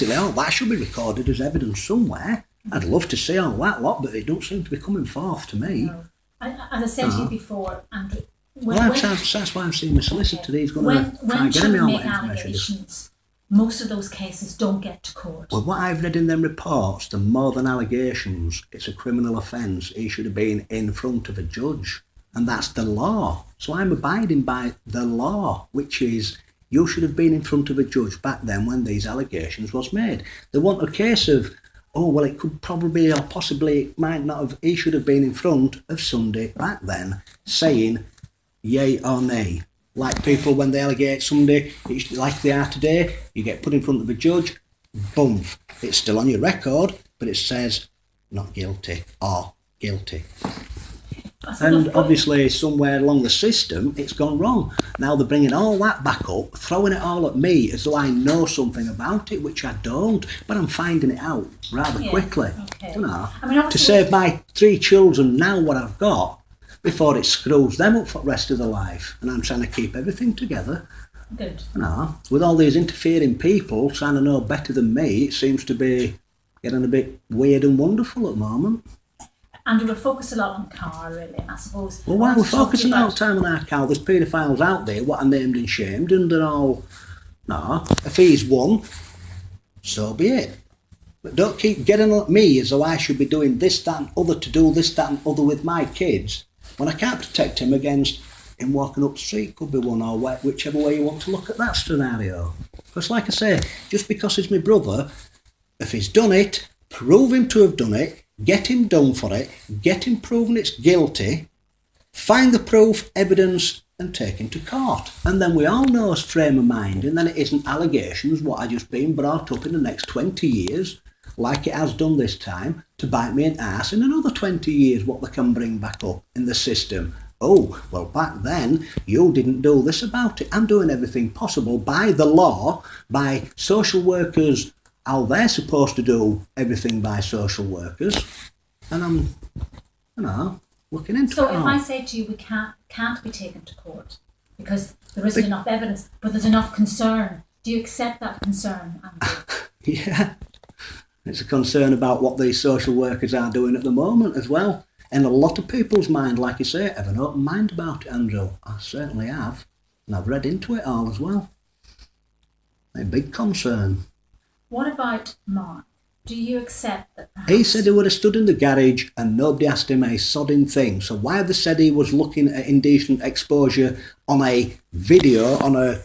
all that should be recorded as evidence somewhere. I'd love to see all that lot, but it don't seem to be coming forth to me. No. As I said to you before, Andrew, that's why I'm seeing my solicitor. He's going to try and get me all that information. Most of those cases don't get to court. Well, what I've read in them reports, the more than allegations, it's a criminal offence. He should have been in front of a judge, and that's the law. So I'm abiding by the law, which is you should have been in front of a judge back then when these allegations was made. They want a case of, oh, well, it could probably or possibly it might not have, he should have been in front of somebody back then saying yay or nay. Like people, when they allegate somebody, it's like they are today, you get put in front of a judge, boom, it's still on your record, but it says not guilty or guilty. And obviously somewhere along the system, it's gone wrong. Now they're bringing all that back up, throwing it all at me as though I know something about it, which I don't, but I'm finding it out rather quickly. Okay. You know, to save my 3 children now what I've got, before it screws them up for the rest of their life. And I'm trying to keep everything together. Good. You know, with all these interfering people trying to know better than me, it seems to be getting a bit weird and wonderful at the moment. And we're focused a lot on car, really, I suppose. Well, while we're focusing all the time on our car, there's paedophiles out there, what are named and shamed, and they're all, no, if he's one, so be it. But don't keep getting at me as though I should be doing this, that and other to do this, that and other with my kids, when I can't protect him against him walking up the street, could be one, or whichever way you want to look at that scenario. Because like I say, just because he's my brother, if he's done it, prove him to have done it, get him done for it, get him proven it's guilty, find the proof, evidence, and take him to court. And then we all know his frame of mind, and then it isn't allegations, what I just been brought up in the next 20 years, like it has done this time, to bite me in arse in another 20 years, what they can bring back up in the system. Oh, well, back then, you didn't do this about it. I'm doing everything possible by the law, by social workers, how they're supposed to do everything by social workers. And I'm, you know, looking into it. So if I say to you, we can't be taken to court because there isn't enough evidence, but there's enough concern, do you accept that concern, Andrew? Yeah. It's a concern about what these social workers are doing at the moment as well. In a lot of people's mind, like you say, have an open mind about it, Andrew. I certainly have. And I've read into it all as well. A big concern. What about Mark? Do you accept that perhaps... He said he would have stood in the garage and nobody asked him a sodding thing. So why have they said he was looking at indecent exposure on a video, on a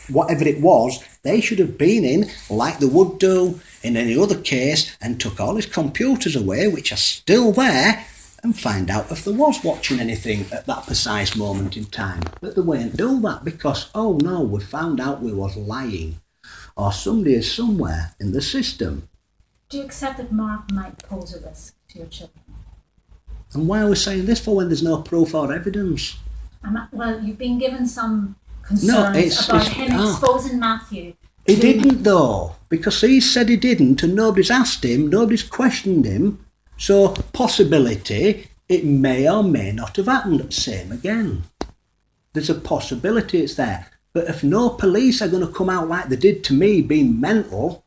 whatever it was, they should have been in, like they would do in any other case, and took all his computers away, which are still there, and find out if there was watching anything at that precise moment in time. But they won't do that because, oh no, we found out we was lying. Or somebody is somewhere in the system. Do you accept that Mark might pose a risk to your children? And why are we saying this for when there's no proof or evidence? Well, you've been given some concerns about him exposing Matthew. He didn't though, because he said he didn't and nobody's asked him, nobody's questioned him. So possibility, it may or may not have happened. Same again. There's a possibility it's there. But if no police are going to come out like they did to me, being mental,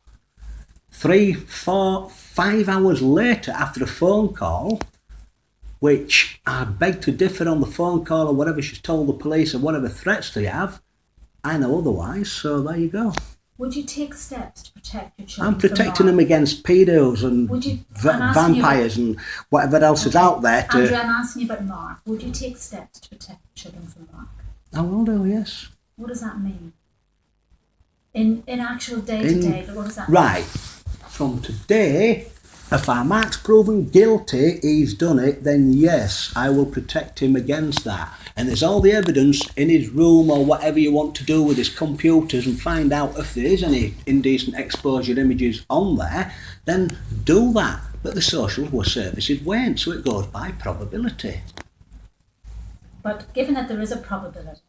3, 4, 5 hours later after a phone call, which I beg to differ on the phone call or whatever she's told the police or whatever threats they have, I know otherwise, so there you go. Would you take steps to protect your children? I'm protecting them against pedos and vampires and whatever else is out there. Andrew, I'm asking you about Mark. Would you take steps to protect your children from Mark? I will do, yes. What does that mean? In actual day-to-day, what does that mean? Right. From today, if our Mark's proven guilty, he's done it, then yes, I will protect him against that. And there's all the evidence in his room or whatever you want to do with his computers and find out if there is any indecent exposure images on there, then do that. But the social work services won't, so it goes by probability. But given that there is a probability,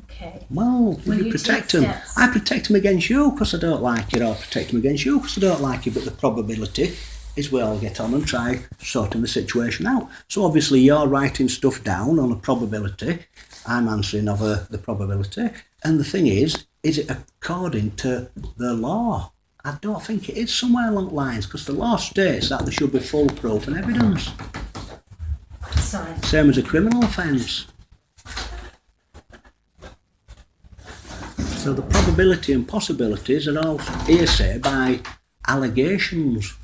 okay. Well, you protect him. I protect him against you because I don't like it, or protect him against you because I don't like it, but the probability is we all get on and try sorting the situation out. So obviously you're writing stuff down on a probability, I'm answering over the probability, and the thing is it according to the law? I don't think it is somewhere along the lines, because the law states that there should be full proof and evidence. Sorry. Same as a criminal offence. So the probability and possibilities are all hearsay by allegations,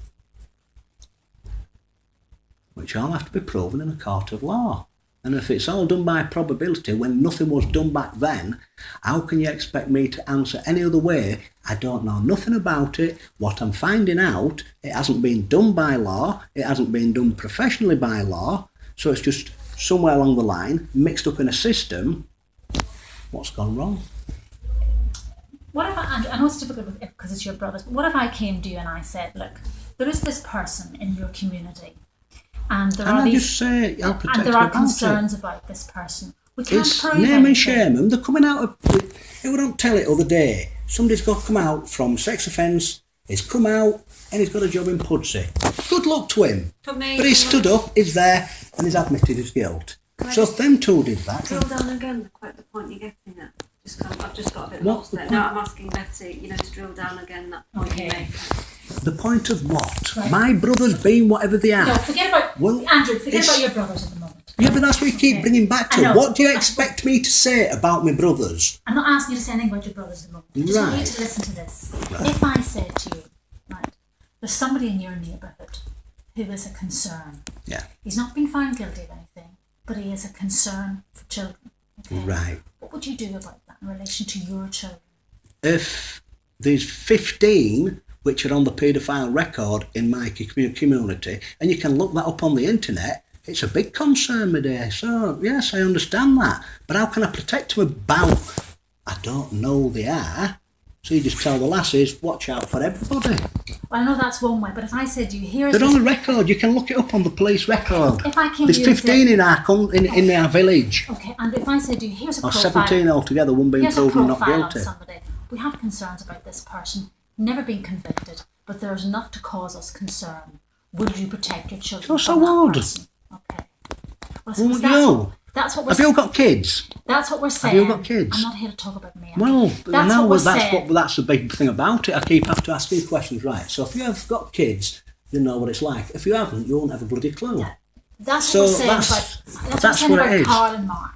which all have to be proven in a court of law. And if it's all done by probability when nothing was done back then, how can you expect me to answer any other way? I don't know nothing about it. What I'm finding out, it hasn't been done by law, it hasn't been done professionally by law, so it's just somewhere along the line, mixed up in a system. What's gone wrong? What if I know it's difficult because it's your brothers, but what if I came to you and I said, look, there is this person in your community, and there are these, and there are concerns about this person. We can't prove name anything. and shame them. They're coming out of. We don't tell it other day. Somebody's got to come out from sex offence. He's come out and he's got a job in Pudsey. Good luck to him. But he stood up. He's there and he's admitted his guilt. So them two did that. Drill down again. Quite the point you're getting at. I've just got a bit lost there. Now I'm asking Betty, to drill down again that point you make. The point of what? Right. My brothers being whatever they are. No, forget about Andrew. Forget about your brothers at the moment. Yeah, but that's what you keep bringing back to. What do you expect me to say about my brothers? I'm not asking you to say anything about your brothers at the moment. I just want you to listen to this. Right. If I said to you, right, there's somebody in your neighbourhood who is a concern. Yeah. He's not been found guilty of anything, but he is a concern for children. Okay? Right. What would you do about that in relation to your children? If there's 15 which are on the paedophile record in my community, and you can look that up on the internet, it's a big concern, my dear. So, yes, I understand that. But how can I protect them about? I don't know they are. So you just tell the lasses, watch out for everybody. Well, I know that's one way, but if I said to you, here's... They're on the record. You can look it up on the police record. If I came There's to you 15 in our village. Okay, and if I said to you, here's a profile... 17 altogether, one being proven not guilty. On somebody. We have concerns about this person, never been convicted, but there's enough to cause us concern. Would you protect your children from that person? Okay. Well, that's what we're saying. Have you got kids? That's what we're saying. Have you got kids? I'm not here to talk about me. Well, that's that's the big thing about it. I keep having to ask these questions, right? So if you have got kids, you know what it's like. If you haven't, you won't have a bloody clue. Yeah. That's what we're saying that's what it is. Carl and Mark.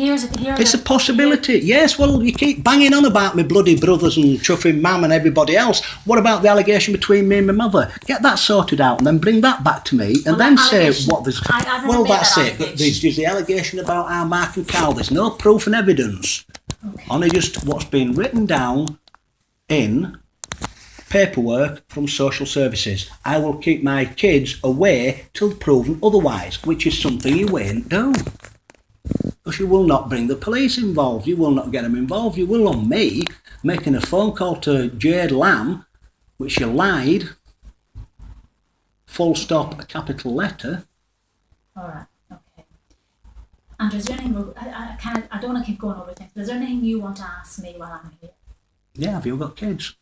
It's a possibility. Yes, well, you keep banging on about my bloody brothers and chuffing mum and everybody else. What about the allegation between me and my mother? Get that sorted out and then bring that back to me and then say what there's... Well, that's it. But there's the allegation about our Mark and Carl. There's no proof and evidence. Okay. Only just what's been written down in paperwork from social services. I will keep my kids away till proven otherwise, which is something you won't do. Because you will not bring the police involved, you will not get them involved, you will on me making a phone call to Jade Lamb, which you lied, full stop, a capital letter. Alright, okay. And is there anything, I don't want to keep going over things, but is there anything you want to ask me while I'm here? Yeah, have you got kids?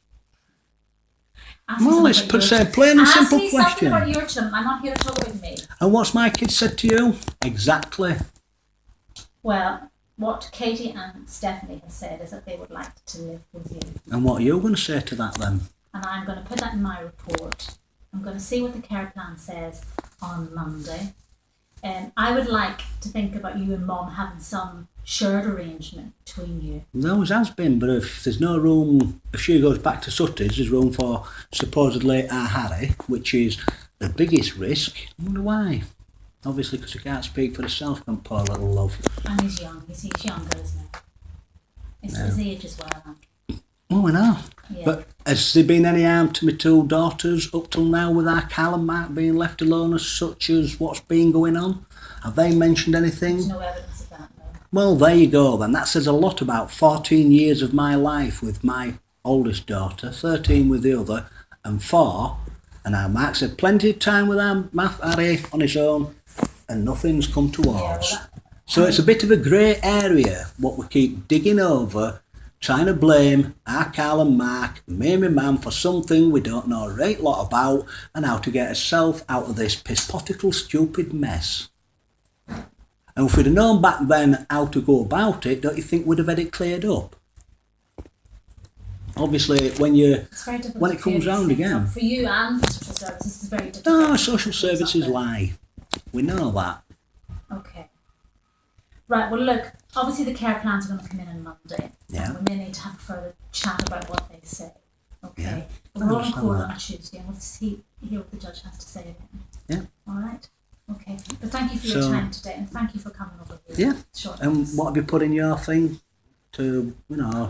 Well, let's say plain and simple question. Ask me something about your children, I'm not here to talk about me. And what's my kid said to you? Exactly. Well, what Katie and Stephanie have said is that they would like to live with you. And what are you going to say to that then? And I'm going to put that in my report. I'm going to see what the care plan says on Monday. I would like to think about you and Mum having some shared arrangement between you. There always has been, but if there's no room, if she goes back to Sutties, there's room for supposedly our Harry, which is the biggest risk. I wonder why. Obviously, because he can't speak for himself, can poor little love. And he's young. He's younger, isn't he? It's his age as well. Oh, I know. Yeah. But has there been any harm to my two daughters up till now with our Cal and Mark being left alone as such as what's been going on? Have they mentioned anything? There's no evidence of that, no. Well, there you go then. That says a lot about 14 years of my life with my oldest daughter, 13 with the other, and 4. And our Mark's had plenty of time with our Harry on his own, and nothing's come towards. Yeah, so it's a bit of a grey area, what we keep digging over, trying to blame our Carl and Mark, me and my mum, for something we don't know a great lot about, and how to get ourselves out of this piss-potical stupid mess. And if we'd have known back then how to go about it, don't you think we'd have had it cleared up? obviously when it comes round again. For you and for social services, it's very difficult. No, social services lie. We know that. Okay. Right, well look, obviously the care plans are going to come in on Monday. Yeah. And we may need to have a further chat about what they say. Okay. Yeah. But we're all in court on Tuesday and we'll hear what the judge has to say then. Yeah. All right. Okay. But thank you for your time today and thank you for coming over here. Yeah. Sure. And what have you put in your thing? To,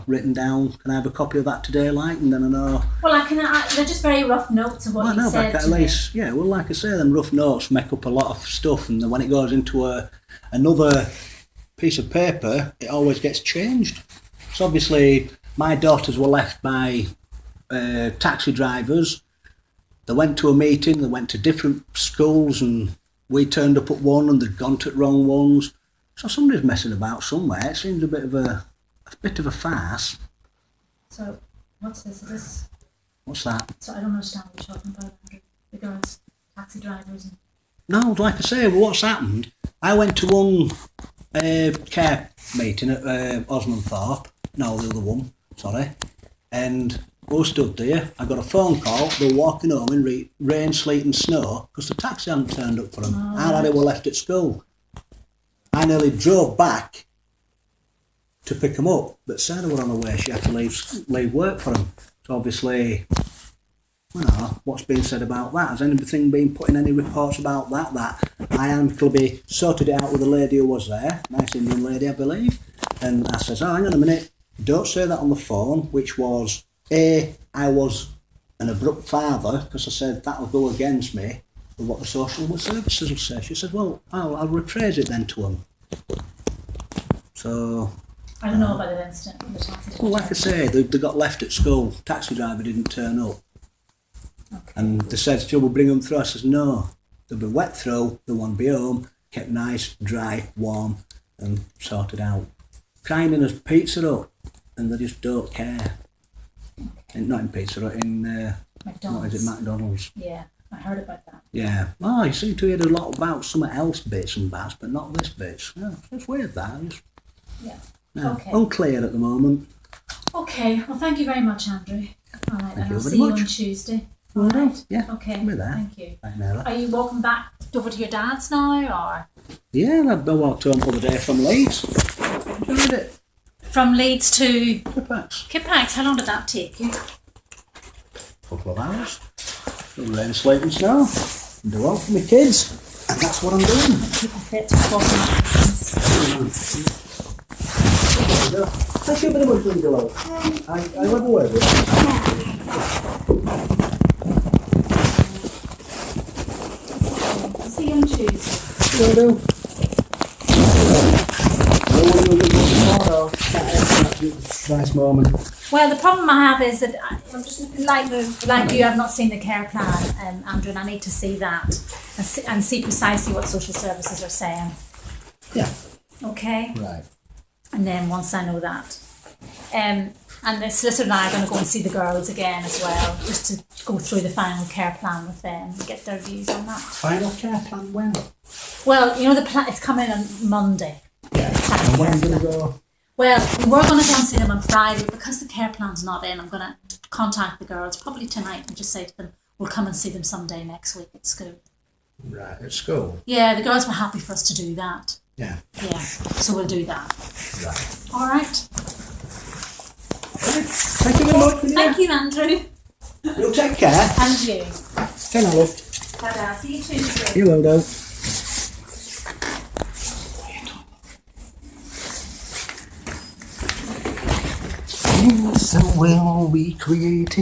written down, can I have a copy of that today, like, and then I know... Well, they're just very rough notes of what you said at least, yeah, well, like I say, them rough notes make up a lot of stuff, and then when it goes into another piece of paper, it always gets changed. So obviously, my daughters were left by taxi drivers. They went to a meeting, they went to different schools, and we turned up at one, and they'd gone to the wrong ones. So somebody's messing about somewhere. It seems a bit of a farce. So, what's this? Is this? What's that? So I don't understand what you're talking about. The girls, taxi drivers, and... No, like I say, well, what's happened? I went to one care meeting at Osmondthorpe. No, the other one. Sorry. And we stood there. I got a phone call. They were walking home in rain, sleet, and snow because the taxi hadn't turned up for them. Oh, Our laddie were left at school. I nearly drove back to pick them up, but Sarah were on her way. She had to leave work for them. So obviously, what's been said about that? Has anything been put in any reports about that? That I amicably sorted it out with the lady who was there, nice Indian lady, I believe. And I says, hang on a minute, don't say that on the phone, which was, I was an abrupt father, because I said that'll go against me with what the social services will say. She said, well, I'll rephrase it then to them. So... I don't know about that incident. The taxi well, like I say, they got left at school. Taxi driver didn't turn up. Okay. And they said, we'll bring them through. I says, no. They'll be wet through, they won't be home, kept nice, dry, warm, and sorted out. Crying in a pizza hut, and they just don't care. Okay. Not in pizza hut, in McDonald's. What is it, McDonald's? Yeah, I heard about that. Yeah. Oh, you seem to hear a lot about something else bits and bats, but not this bits. Yeah, it's weird that. Yeah. No, okay. Unclear at the moment. Okay, well thank you very much, Andrew. All right, Thank and I'll you very see you much. on Tuesday. All All right. right. Yeah. Okay. We're there. Thank you. Right now. Are you walking back over to your dad's now, or? Yeah, I walked home the other day from Leeds. Enjoyed it. From Leeds to Cafcass. How long did that take you? Couple of hours. Rain, sleet and snow. Do well for my kids. And that's what I'm doing. Keep fit, walking that distance. Thank you very much, Linda. I love the weather. See you on Tuesday. Will do. Nice moment. Well, the problem I have is that I'm just like you. I've not seen the care plan, Andrew, and I need to see that and see precisely what social services are saying. Yeah. Okay. Right. And then once I know that, and the solicitor and I are going to go and see the girls again as well, just to go through the final care plan with them and get their views on that. Final care plan when? Well, the plan, it's coming on Monday. Yeah. And when I'm going to go? Well, we're going to go and see them on Friday. Because the care plan's not in, I'm going to contact the girls probably tonight and just say to them, we'll come and see them someday next week at school. Right, at school? Yeah, the girls were happy for us to do that. Yeah. Yeah, so we'll do that. Right. All right. Thank you very much. Thank you, Andrew. You'll take care. And you. Ten love. Ta-da. See you Tuesday. You will do. So will we create